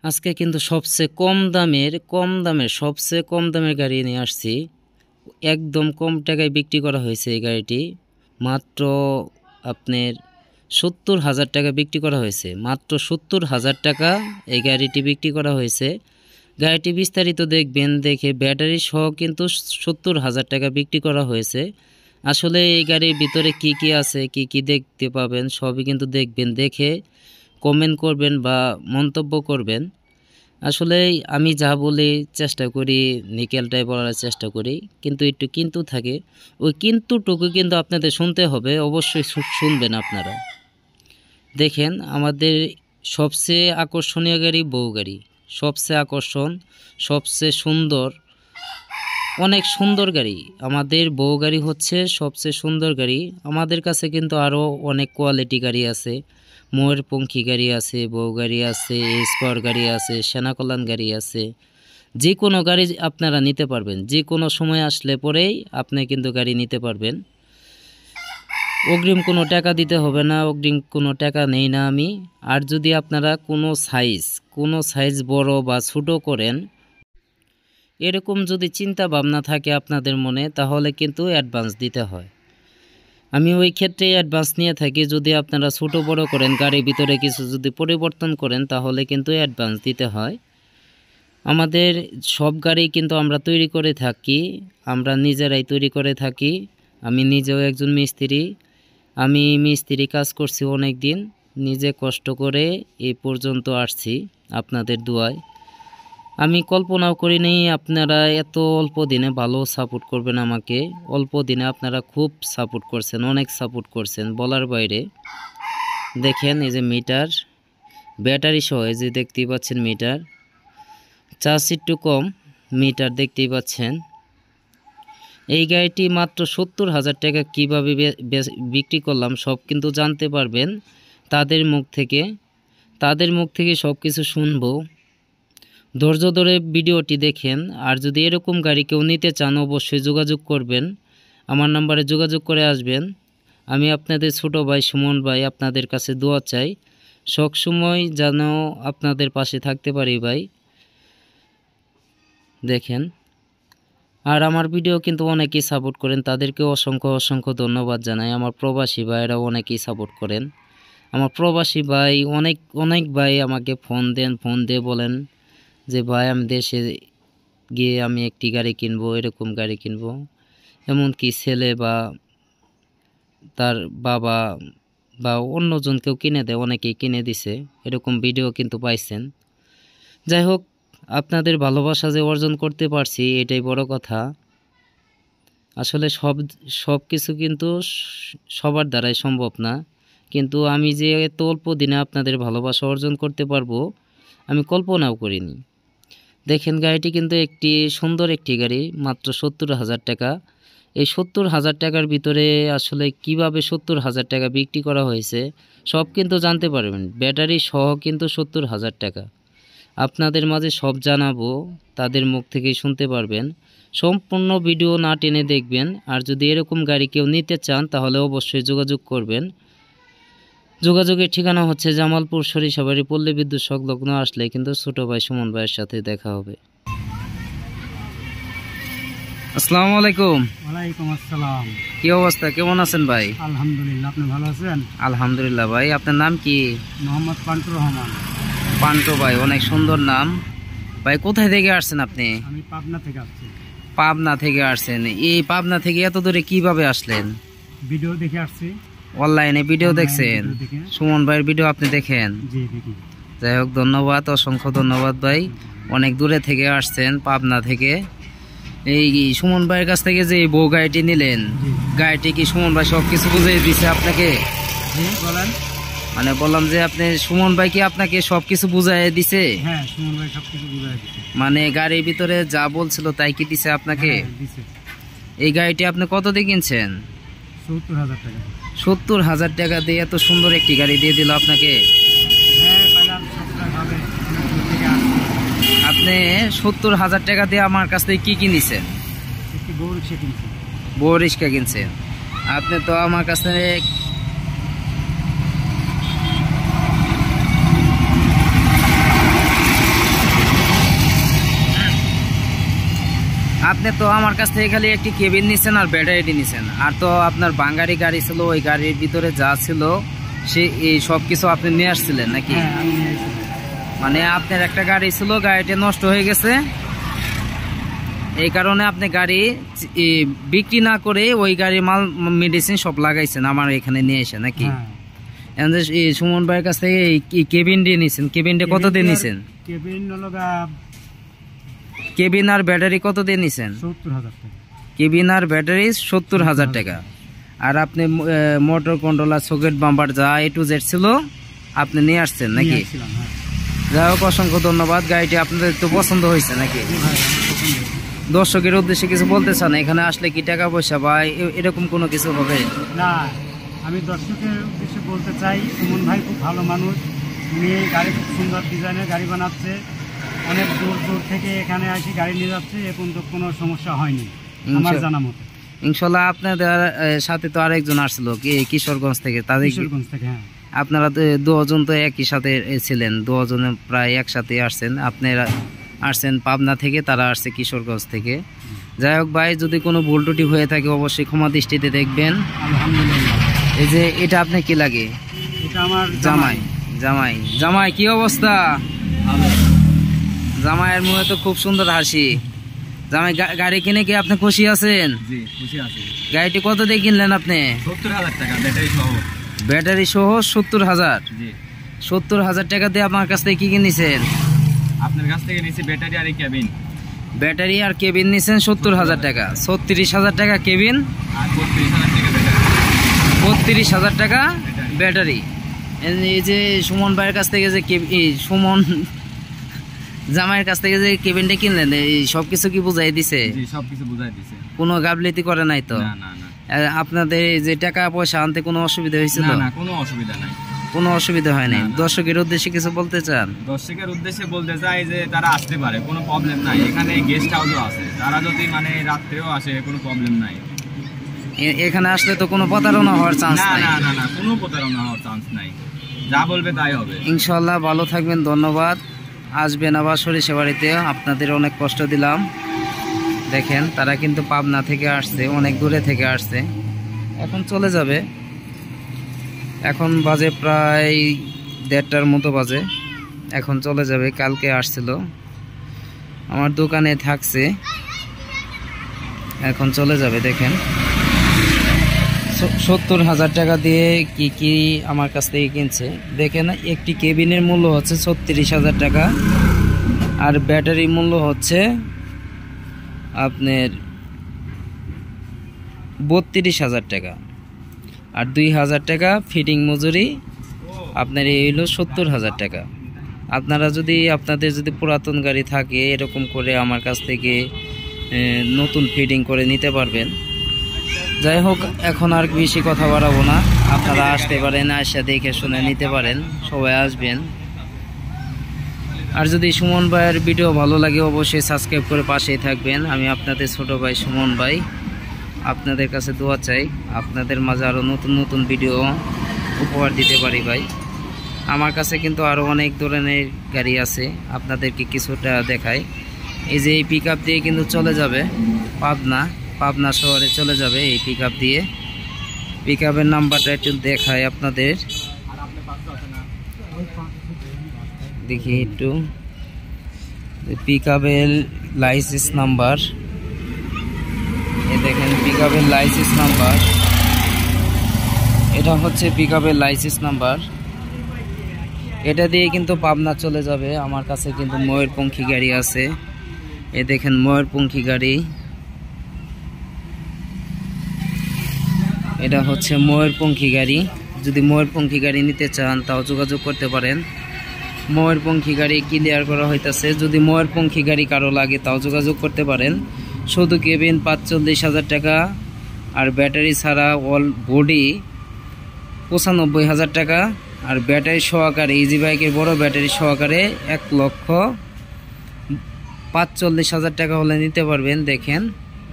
আজকে কিন্তু সবচেয়ে কম দামের গাড়ি নিয়ে আসছি। একদম কম টাকায় বিক্রি করা হয়েছে এই গাড়িটি। মাত্র আপনার ৭০,০০০ টাকা বিক্রি করা হয়েছে। মাত্র ৭০,০০০ টাকা এই গাড়িটি বিক্রি করা হয়েছে। গাড়িটি বিস্তারিত দেখবেন, দেখে ব্যাটারি সহ কিন্তু ৭০,০০০ টাকা বিক্রি করা হয়েছে। আসলে এই গাড়ির ভিতরে কি কি আছে, কি কি দেখতে পাবেন সবই কিন্তু দেখবেন, দেখে কমেন্ট করবেন বা মন্তব্য করবেন। আসলে আমি যা বলি চেষ্টা করি নিকেলটাই বলার চেষ্টা করি, কিন্তু একটু কিন্তু থাকে, ওই কিন্তুটুকু কিন্তু আপনাদের শুনতে হবে, অবশ্যই শুনবেন আপনারা। দেখেন আমাদের সবচেয়ে আকর্ষণীয় গাড়ি বউ গাড়ি, সবচেয়ে আকর্ষণ, সবচেয়ে সুন্দর, অনেক সুন্দর গাড়ি। আমাদের বউ গাড়ি হচ্ছে সবচেয়ে সুন্দর গাড়ি। আমাদের কাছে কিন্তু আরও অনেক কোয়ালিটি গাড়ি আছে, ময়ূরপঙ্খী গাড়ি আছে, বউ গাড়ি আছে, স্পার গাড়ি আছে, সেনাকল্যাণ গাড়ি আছে। যে কোনো গাড়ি আপনারা নিতে পারবেন, যে কোনো সময় আসলে পরেই আপনি কিন্তু গাড়ি নিতে পারবেন। অগ্রিম কোনো টাকা দিতে হবে না, অগ্রিম কোনো টাকা নেই না আমি। আর যদি আপনারা কোনো সাইজ বড় বা ছোটো করেন, এরকম যদি চিন্তা ভাবনা থাকে আপনাদের মনে, তাহলে কিন্তু অ্যাডভান্স দিতে হয়। আমি ওই ক্ষেত্রে অ্যাডভান্স নিয়ে থাকি। যদি আপনারা ছোটো বড় করেন, গাড়ির ভিতরে কিছু যদি পরিবর্তন করেন, তাহলে কিন্তু অ্যাডভান্স দিতে হয়। আমাদের সব গাড়ি কিন্তু আমরা তৈরি করে থাকি, আমরা নিজেরাই তৈরি করে থাকি। আমি নিজেও একজন মিস্ত্রি। আমি মিস্ত্রি কাজ করছি অনেক দিন, নিজে কষ্ট করে এই পর্যন্ত আসছি আপনাদের দোয়ায়। আমি কল্পনাও করিনি আপনারা এত অল্প দিনে ভালো সাপোর্ট করবেন আমাকে। অল্প দিনে আপনারা খুব সাপোর্ট করছেন, অনেক সাপোর্ট করছেন বলার বাইরে। দেখেন এই যে মিটার, ব্যাটারি সহ এই যে দেখতেই পাচ্ছেন মিটার, চার্জ একটু কম, মিটার দেখতেই পাচ্ছেন। এই গাড়িটি মাত্র ৭০,০০০ টাকা কীভাবে বিক্রি করলাম সব কিন্তু জানতে পারবেন তাদের মুখ থেকে সব কিছু শুনবো। ধৈর্য ধরে ভিডিওটি দেখেন। আর যদি এরকম গাড়ি কেউ নিতে চান, অবশ্যই যোগাযোগ করবেন, আমার নাম্বারে যোগাযোগ করে আসবেন। আমি আপনাদের ছোট ভাই সুমন ভাই, আপনাদের কাছে দোয়া চাই সব সময় যেন আপনাদের পাশে থাকতে পারি ভাই। দেখেন, আর আমার ভিডিও কিন্তু অনেকেই সাপোর্ট করেন, তাদেরকে অসংখ্য ধন্যবাদ জানাই। আমার প্রবাসী ভাইয়েরাও অনেকেই সাপোর্ট করেন। আমার প্রবাসী ভাই অনেক ভাই আমাকে ফোন দিয়ে বলেন যে ভাই আমি দেশে গিয়ে আমি একটি গাড়ি কিনবো, এরকম গাড়ি কিনবো। এমনকি ছেলে বা তার বাবা বা অন্যজন কেউ কিনে দেয়, অনেকেই কিনে দিছে, এরকম ভিডিও কিন্তু পাইছেন। যাই হোক, আপনাদের ভালোবাসা যে অর্জন করতে পারছি এটাই বড় কথা। আসলে সব কিছু কিন্তু সবার দ্বারাই সম্ভব না, কিন্তু আমি যে এত অল্প দিনে আপনাদের ভালোবাসা অর্জন করতে পারবো আমি কল্পনাও করিনি। দেখেন গাড়িটি কিন্তু একটি সুন্দর একটি গাড়ি, মাত্র ৭০,০০০ টাকা। এই ৭০,০০০ টাকার ভিতরে আসলে কিভাবে ৭০,০০০ টাকা বিক্রি করা হয়েছে সব কিন্তু জানতে পারবেন, ব্যাটারি সহ কিন্তু ৭০,০০০ টাকা। আপনাদের মাঝে সব জানাবো, তাদের মুখ থেকেই শুনতে পারবেন। সম্পূর্ণ ভিডিও না টেনে দেখবেন। আর যদি এরকম গাড়ি কেউ নিতে চান তাহলে অবশ্যই যোগাযোগ করবেন। যোগাযোগের ঠিকানা হচ্ছে জামালপুর সরিষাবাড়ি পল্লী বিদ্যুৎ সংলগ্ন। আসলে কিন্তু ছোট ভাই সুমন ভাইয়ের সাথে দেখা হবে। আসসালামু আলাইকুম। ওয়ালাইকুম আসসালাম। কি অবস্থা, কেমন আছেন ভাই? আলহামদুলিল্লাহ, আপনি ভালো আছেন? আলহামদুলিল্লাহ ভাই। আপনার নাম কি? মোহাম্মদ পান্টু রহমান। পান্টু ভাই, অনেক সুন্দর নাম ভাই। কোথায় থেকে আসছেন আপনি? আমি পাবনা থেকে আসছি। পাবনা থেকে আসছেন? এই পাবনা থেকে এত দূরে কিভাবে আসলেন? ভিডিও দেখে আসছি। অনলাইনে ভিডিও দেখছেন? সুমন ভাইয়ের ভিডিও আপনি দেখেন? জি দেখি। যাই হোক, ধন্যবাদ, অসংখ্য ধন্যবাদ ভাই। অনেক দূরে থেকে আসছেন, পাবনা থেকে। এই সুমন ভাইয়ের কাছ থেকে যে বউ গাড়িটি নিলেন, গাড়িটি কি সুমন ভাই সব কিছু বুঝিয়ে দিছে আপনাকে? বলেন। মানে বললাম যে আপনি সুমন ভাই কি আপনাকে সব কিছু বুঝাই দিছে? হ্যাঁ, সুমন ভাই সব কিছু বুঝাই দিছে। মানে গাড়ির ভিতরে যা বলছিল তাই কি দিছে আপনাকে? এই গাড়িটি আপনি কত দিয়ে কিনছেন? ৭০,০০০ টাকা। ৭০,০০০ টাকা দিয়ে এত সুন্দর একটি গাড়ি দিয়ে দিল আপনাকে? আপনি ৭০,০০০ টাকা দিয়ে আমার কাছ থেকে কি কিনেছেন? বউ রিক্সা কিনছেন। আপনি তো আমার কাছে আপনি তো আমার কাছ থেকে খালি একটি কেবিন নিছেন আর ব্যাটারি নিছেন, আর তো আপনার বাঙালি গাড়ি ছিল, ওই গাড়ির ভিতরে যা ছিল সে এই সব কিছু আপনি নিয়ে আসছিলেন নাকি? হ্যাঁ, আমি নিয়ে এসেছি। মানে আপনার একটা গাড়ি ছিল, গাড়িটা নষ্ট হয়ে গেছে, এই কারণে আপনি গাড়ি বিক্রি না করে ওই গাড়ির মাল মেডিসিন সব লাগাইছেন আমার এখানে নিয়ে এসে নাকি? হ্যাঁ। সুমন ভাইয়ের কাছ থেকে এই কেবিন দিয়ে নিছেন। কেবিনটা কত দিয়ে নিছেন? কেবিন হলো কেবিন আর ব্যাটারি কত দিয়ে নিছেন? 70,000 টাকা। কেবিন আর ব্যাটারি 70,000 টাকা। আর আপনি মোটর কন্ট্রোলার, সকেট, বাম্পার যা A to Z ছিল আপনি নিয়ে আসছেন নাকি? নিয়ে আসছিলাম, হ্যাঁ। যাই হোক, অসংখ্য ধন্যবাদ। গাড়িটি আপনাদের তো পছন্দ হয়েছে নাকি? জি ভাই, আমার পছন্দ হয়েছে। দর্শকের উদ্দেশ্যে কিছু বলতে চান? এখানে আসলে কি টাকা পয়সা বা এরকম কোনো কিছু হবে? না, আমি দর্শকের উদ্দেশ্যে বলতে চাই, সুমন ভাই খুব ভালো মানুষ। উনি গাড়ি খুব সুন্দর ডিজাইনের গাড়ি বানাচ্ছে, অনেক দূর দূর থেকে এখানে আসি গাড়ি নিয়ে যাচ্ছে, এ পর্যন্ত কোনো সমস্যা হয়নি আমার জানা মতো। ইনশাল্লাহ। আপনাদের সাথে তো আরেকজন আসছিল কিশোরগঞ্জ থেকে, তাদের কিশোরগঞ্জ থেকে, হ্যাঁ। আপনারা দুজন তো একই সাথে ছিলেন, দুজনে প্রায় একসাথে আসছেন। আপনারা আসছেন পাবনা থেকে, তারা আসছে কিশোরগঞ্জ থেকে। যাই হোক ভাই, যদি কোনো ভুল ত্রুটি হয়ে থাকে অবশ্যই ক্ষমা দৃষ্টিতে দেখবেন। আলহামদুলিল্লাহ। এই যে এটা আপনি কি লাগে? এটা আমার জামাই। জামাই জামাই কি অবস্থা? জামাইয়ের মুখে তো খুব সুন্দর হাসি। জামাই গাড়ি কিনে কি আপনি খুশি আছেন? জি, খুশি আছি। গাড়িটি কত দিয়ে কিনলেন আপনি? 70,000 টাকা, ব্যাটারি সহ। ব্যাটারি সহ 70,000? জি। 70,000 টাকা দিয়ে আমার কাছ থেকে কি কিনেছেন? আপনার কাছ থেকে নিয়েছি ব্যাটারি আর কেবিন। ব্যাটারি আর কেবিন নিছেন 70,000 টাকা। 36,000 টাকা কেবিন আর 32,000 টাকা ব্যাটারি। 32,000 টাকা ব্যাটারি। এই যে সুমন ভাইয়ের কাছ থেকে যে সুমন জামাইয়ের কাছ থেকে যে কেবিনটা কিনলেন, এই সবকিছু কি বুঝাই দিছে? জি, সবকিছু বুঝাই দিছে। কোনো গাফলিতি করে নাই তো? না না না। আপনাদের যে টাকা পয়সা আনতে কোনো অসুবিধা হয়েছিল? না না, কোনো অসুবিধা নাই। কোনো অসুবিধা হয় নাই। দর্শকের উদ্দেশ্যে কিছু বলতে চান? দর্শকের উদ্দেশ্যে বলতে চাই যে তারা আসতে পারে, কোনো প্রবলেম নাই। এখানে গেস্ট হাউসও আছে, তারা যদি মানে রাত্রেও আসে কোনো প্রবলেম নাই। এখানে আসলে তো কোনো প্রতারণা হওয়ার চান্স নাই? না না না, কোনো প্রতারণা হওয়ার চান্স নাই, যা বলবে তাই হবে। ইনশাআল্লাহ। ভালো থাকবেন, ধন্যবাদ। আসবেন আবার সরিষা বাড়িতে, আপনাদের অনেক কষ্ট দিলাম। দেখেন তারা কিন্তু পাবনা থেকে আসছে, অনেক দূরে থেকে আসছে, এখন চলে যাবে। এখন বাজে প্রায় 1:30টার মতো বাজে, এখন চলে যাবে। কালকে আসছিল, আমার দোকানে থাকছে, এখন চলে যাবে। দেখেন 70,000 টাকা দিয়ে কি কি আমার কাছ থেকে কিনছে। দেখেন একটি কেবিনের মূল্য হচ্ছে 36,000 টাকা, আর ব্যাটারির মূল্য হচ্ছে আপনার 32,000 টাকা, আর 2,000 টাকা ফিটিং মজুরি। আপনার এই হলো 70,000 টাকা। আপনারা যদি আপনাদের যদি পুরাতন গাড়ি থাকে, এরকম করে আমার কাছ থেকে নতুন ফিটিং করে নিতে পারবেন। যাই হোক, এখন আর বেশি কথা বাড়াবো না, আপনারা আসতে পারেন, আসা দেখে শুনে নিতে পারেন, সবাই আসবেন। আর যদি সুমন ভাইয়ের ভিডিও ভালো লাগে অবশ্যই সাবস্ক্রাইব করে পাশেই থাকবেন। আমি আপনাদের ছোট ভাই সুমন ভাই, আপনাদের কাছে দোয়া চাই, আপনাদের মাঝে আরও নতুন নতুন ভিডিও উপহার দিতে পারি ভাই। আমার কাছে কিন্তু আরও অনেক ধরনের গাড়ি আছে, আপনাদেরকে কিছুটা দেখাই। এই যে এই পিকআপ দিয়ে কিন্তু চলে যাবে পাবনা শহরে চলে যাবে এই পিকআপ দিয়ে। পিকআপের নাম্বারটা একটু দেখাই আপনাদের, দেখি একটু। পিকআপের লাইসেন্স নাম্বার, এই দেখেন পিকআপের লাইসেন্স নাম্বার, এটা হচ্ছে পিকআপের লাইসেন্স নাম্বার। এটা দিয়ে কিন্তু পাবনা চলে যাবে। আমার কাছে কিন্তু ময়ূরপঙ্খী গাড়ি আছে, এই দেখেন ময়ূরপঙ্খী গাড়ি, এটা হচ্ছে ময়ূরপঙ্খী গাড়ি। যদি ময়ূরপঙ্খী গাড়ি নিতে চান তাও যোগাযোগ করতে পারেন। ময়ূরপঙ্খী গাড়ি ক্লিয়ার করা হইতাছে, যদি ময়ূরপঙ্খী গাড়ি কারো লাগে তাও যোগাযোগ করতে পারেন। শুধু কেবিন 45,000 টাকা, আর ব্যাটারি ছাড়া অল বডি 95,000 টাকা, আর ব্যাটারি সহকারে ইজি বাইকের বড় ব্যাটারি সহকারে 1,45,000 টাকা হলে নিতে পারবেন। দেখেন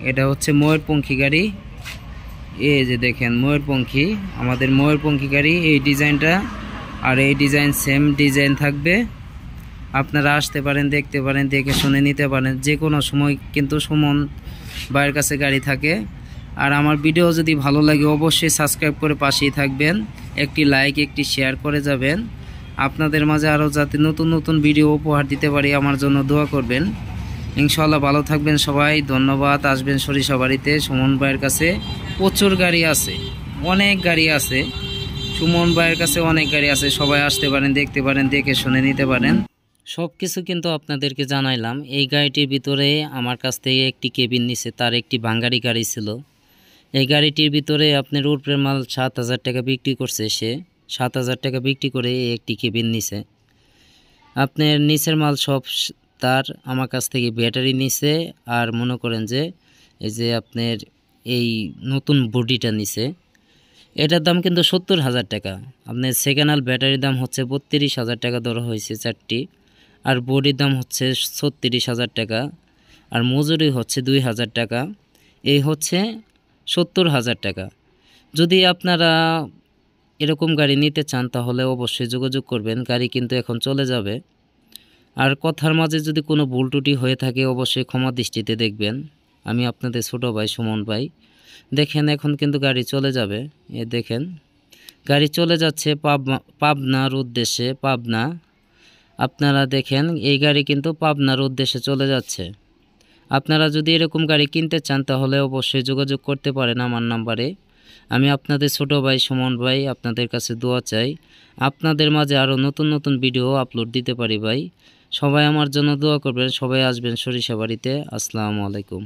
এটা হচ্ছে ময়ূরপঙ্খী গাড়ি, এই যে দেখেন ময়ূরপঙ্খী, আমাদের ময়ূরপঙ্খী গাড়ি। এই ডিজাইনটা আর এই ডিজাইন সেম ডিজাইন থাকবে, আপনারা আসতে পারেন, দেখতে পারেন, দেখে শুনে নিতে পারেন। যে কোনো সময় কিন্তু সুমন ভাইয়ের কাছে গাড়ি থাকে। আর আমার ভিডিও যদি ভালো লাগে অবশ্যই সাবস্ক্রাইব করে পাশেই থাকবেন, একটি লাইক একটি শেয়ার করে যাবেন। আপনাদের মাঝে আরও যাতে নতুন নতুন ভিডিও উপহার দিতে পারি আমার জন্য দোয়া করবেন। ইনশাআল্লাহ ভালো থাকবেন সবাই, ধন্যবাদ। আসবেন সরিষাবাড়িতে সুমন ভাইয়ের কাছে প্রচুর গাড়ি আছে, অনেক গাড়ি আছে সুমন ভাইয়ের কাছে, অনেক গাড়ি আছে। সবাই আসতে পারেন, দেখতে পারেন, দেখে শুনে নিতে পারেন। সব কিছু কিন্তু আপনাদেরকে জানাইলাম। এই গাড়িটির ভিতরে আমার কাছ থেকে একটি কেবিন নিছে, তার একটি ভাঙ্গারি গাড়ি ছিল। এই গাড়িটির ভিতরে আপনার উপরের মাল 7,000 টাকা বিক্রি করছে সে, 7,000 টাকা বিক্রি করে এই একটি কেবিন নিছে। আপনার নিচের মাল সব তার আমার কাছ থেকে ব্যাটারি নিছে। আর মনে করেন যে এই যে আপনার এই নতুন বডিটা নিছে, এটার দাম কিন্তু 70,000 টাকা। আপনার সেকেন্ড হ্যান্ড ব্যাটারির দাম হচ্ছে 32,000 টাকা ধরা হয়েছে চারটি, আর বডির দাম হচ্ছে 36,000 টাকা, আর মজুরি হচ্ছে 2,000 টাকা। এই হচ্ছে 70,000 টাকা। যদি আপনারা এরকম গাড়ি নিতে চান তাহলে অবশ্যই যোগাযোগ করবেন, গাড়ি কিন্তু এখন চলে যাবে। আর কথার মাঝে যদি কোনো ভুল ত্রুটি হয়ে থাকে অবশ্যই ক্ষমা দৃষ্টিতে দেখবেন। আমি আপনাদের ছোটো ভাই সুমন ভাই। দেখেন এখন কিন্তু গাড়ি চলে যাবে, এ দেখেন গাড়ি চলে যাচ্ছে পাবনার উদ্দেশ্যে। পাবনা, আপনারা দেখেন এই গাড়ি কিন্তু পাবনার উদ্দেশ্যে চলে যাচ্ছে। আপনারা যদি এরকম গাড়ি কিনতে চান তাহলে অবশ্যই যোগাযোগ করতে পারেন আমার নাম্বারে। আমি আপনাদের ছোটো ভাই সুমন ভাই, আপনাদের কাছে দোয়া চাই আপনাদের মাঝে আরও নতুন নতুন ভিডিও আপলোড দিতে পারি ভাই। সবাই আমার জন্য দোয়া করবেন, সবাই আসবেন সরিষাবাড়িতে। আসসালামু আলাইকুম।